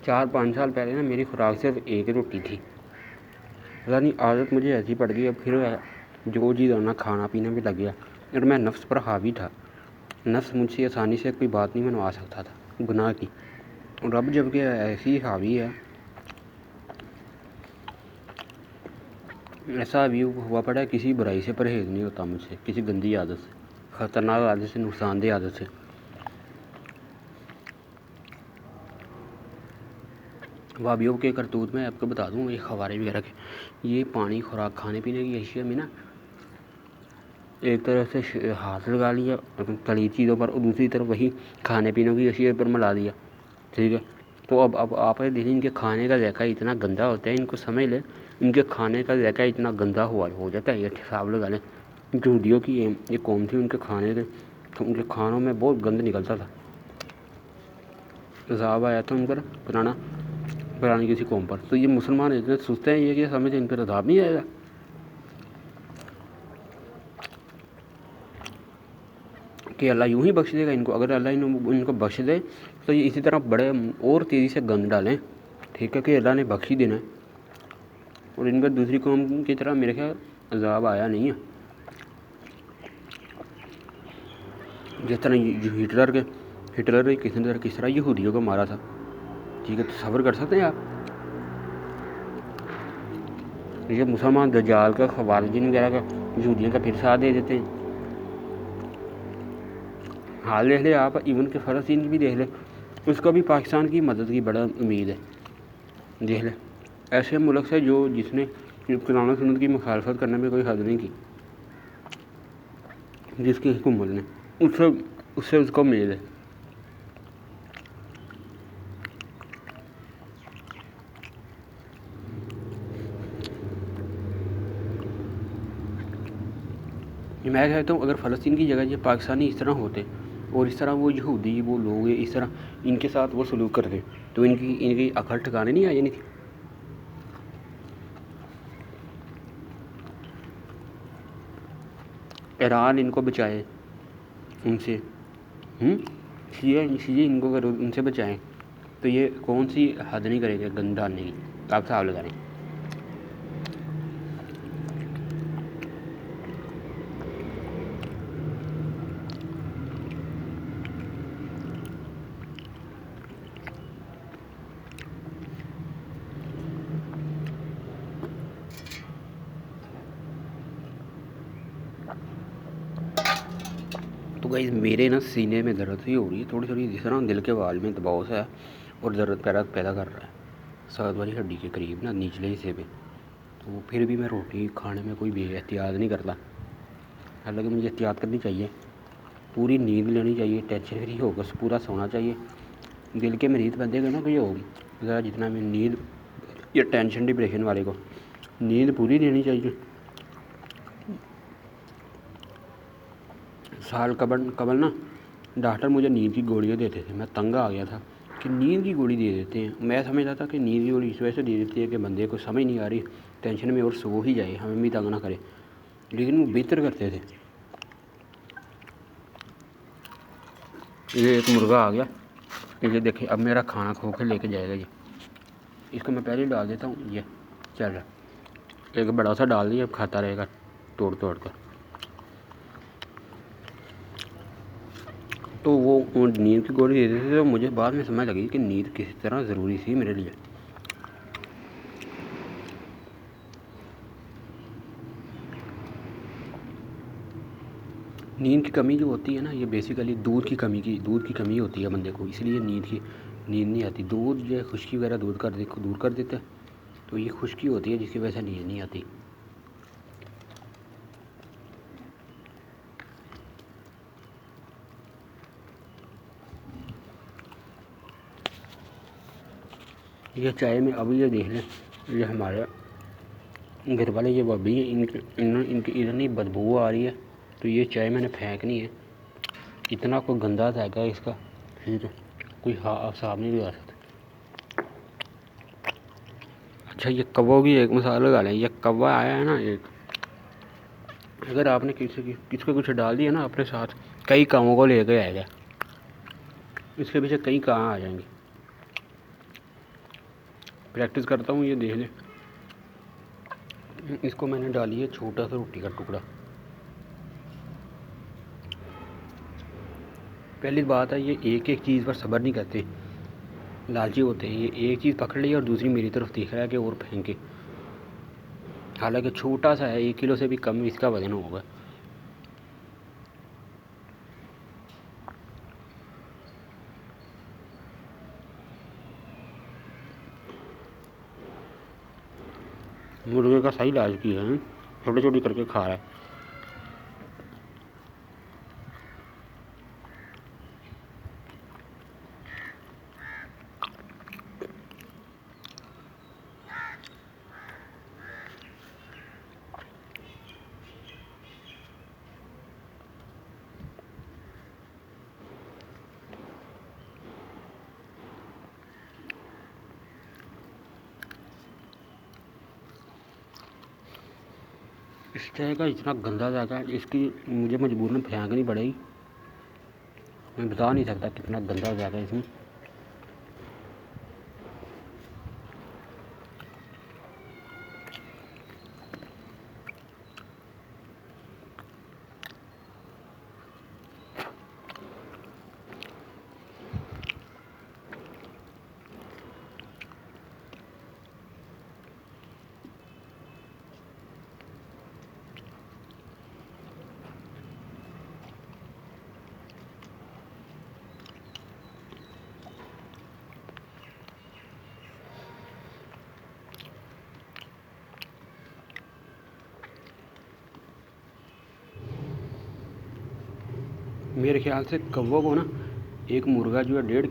4-5 साल पहले ना मेरी खुराक सिर्फ एक रोटी थी। पता नहीं आदत मुझे ऐसी पड़ गई, अब फिर जो चीज़ आना खाना पीना भी लग गया। और मैं नफ्स पर हावी था। नफ्स मुझसे आसानी से कोई बात नहीं मनवा सकता था गुनाह की, और अब जबकि ऐसी हावी है, ऐसा भी हुआ पड़ा है किसी बुराई से परहेज़ नहीं होता मुझसे, किसी गंदी आदत से, ख़तरनाक आदत से, नुकसानदेह आदत से। वाबियों के करतूत में आपको बता दूँ, ये खवारे वगैरह के, ये पानी खुराक खाने पीने की अशिया में ना एक तरफ से हाथ लगा लिया तली चीज़ों पर, और दूसरी तरफ वही खाने पीने की अशिया पर मिला दिया। ठीक है, तो अब आप देखिए इनके खाने का ज़ायका इतना गंदा होता है, इनको समझ लें इनके खाने का ज़ायका इतना गंदा हो जाता है, ये हिसाब लगा लें। यहूदियों की ये कौम थी, उनके खाने के, तो उनके खानों में बहुत गंद निकलता था। अज़ाब आया था उन पर पुरानी किसी कौम पर। तो ये मुसलमान इतने सुस्त हैं ये कि समझ इन पर अज़ाब नहीं आएगा। कि अल्लाह यूँ ही बख्श देगा इनको। अगर अल्लाह इनको बख्श दे तो ये इसी तरह बड़े और तेज़ी से गंद डालें। ठीक है, कि अल्लाह ने बख्श ही देना है, और इन पर दूसरी कौम की तरह मेरे ख्याल अज़ाब आया नहीं है। जिस तरह हिटलर ने किस तरह यहूदियों को मारा था। ठीक है, तो सब्र कर सकते हैं आप। ये मुसलमान दज्जाल का, खवारिजिन वगैरह का, यहूदियों का फिर साथ दे देते हैं। हाल देख ले आप, इवन के फ़लस्तीन की भी देख ले, उसको भी पाकिस्तान की मदद की बड़ा उम्मीद है। देख ले ऐसे मुल्क से जिसने कुरान और सुन्नत की मुखालफत करने में कोई हद नहीं की, जिसकी हुकूमत ने, उससे उसको उम्मीद है। मैं कहता हूँ अगर फ़लस्तीन की जगह ये पाकिस्तानी इस तरह होते, और इस तरह वो यहूदी वो लोग इस तरह इनके साथ वो सलूक करते, तो इनकी अकल ठिकाने नहीं आ जानी थी। ईरान इनको बचाए उनसे, शिया इनको अगर उनसे बचाएं, तो ये कौन सी हद नहीं करेंगे गंद डालने की। आप साहब लगा रहे हैं। तो गाइस मेरे ना सीने में दर्द ही हो रही है थोड़ी जिस तरह दिल के वाल में दबाव सा है, और दर्द पैदा कर रहा है सात वाली हड्डी के करीब ना, निचले हिस्से पे। तो फिर भी मैं रोटी खाने में कोई भी एहतियात नहीं करता। हालांकि मुझे एहतियात करनी चाहिए, पूरी नींद लेनी चाहिए, टेंशन फ्री होकर पूरा सोना चाहिए। दिल के मरीज़ बंदे को ना कोई हो ज़रा, जितना में नींद या टेंशन डिप्रेशन वाले को नींद पूरी लेनी चाहिए। साल कबल ना डॉक्टर मुझे नींद की गोलियाँ देते थे, मैं तंग आ गया था कि नींद की गोली दे देते हैं। मैं समझता था कि नींद की गोली इस वजह से दे देती है कि बंदे को समझ नहीं आ रही, टेंशन में और सो ही जाए, हमें भी तंग ना करे, लेकिन वो बेहतर करते थे। ये एक मुर्गा आ गया, ये देखिए अब मेरा खाना खो के लेके जाएगा। ये इसको मैं पहले डाल देता हूँ, ये चल रहा, एक बड़ा सा डाल दिया, अब खाता रहेगा तोड़ कर। तो वो नींद की गोली दे देते थे, तो मुझे बाद में समझ लगी कि नींद किस तरह ज़रूरी थी मेरे लिए। नींद की कमी जो होती है ना, ये बेसिकली दूध की कमी होती है बंदे को, इसलिए नींद नहीं आती। दूध जो है खुश्की वगैरह दूर कर देता है, तो ये खुश्की होती है जिसकी वजह से नींद नहीं आती। ये चाय में अभी ये देख लें, ये हमारे घर वाले ये बब्बी हैं, इनकी इतनी बदबू आ रही है, तो ये चाय मैंने फेंकनी है। इतना कोई गंदा जाएगा इसका, फिर कोई हिसाब नहीं लगा सकता। अच्छा, ये कव्वों की एक मिसाल लगा लें। ये कव्वा आया है ना एक, अगर आपने किसको कुछ डाल दिया ना अपने साथ, कई कामों को लेकर आएगा, इसके पीछे कई काम आ जाएंगे। प्रैक्टिस करता हूँ, ये देख लें। इसको मैंने डाली है छोटा सा रोटी का टुकड़ा। पहली बात है, ये एक एक चीज़ पर सब्र नहीं करते, लालची होते हैं। ये एक चीज़ पकड़ ली और दूसरी मेरी तरफ देख रहा है कि और फेंके। हालांकि छोटा सा है, 1 किलो से भी कम इसका वजन होगा। मुर्गे का सही इलाज किया है, छोटी छोटी करके खा रहा है। इस तरह का इतना गंदा जाता है, इसकी मुझे मजबूरन फेंकनी पड़ेगी। मैं बता नहीं सकता कितना गंदा जाता है इसमें। मेरे ख्याल से कौवा को ना, एक मुर्गा जो है 1.5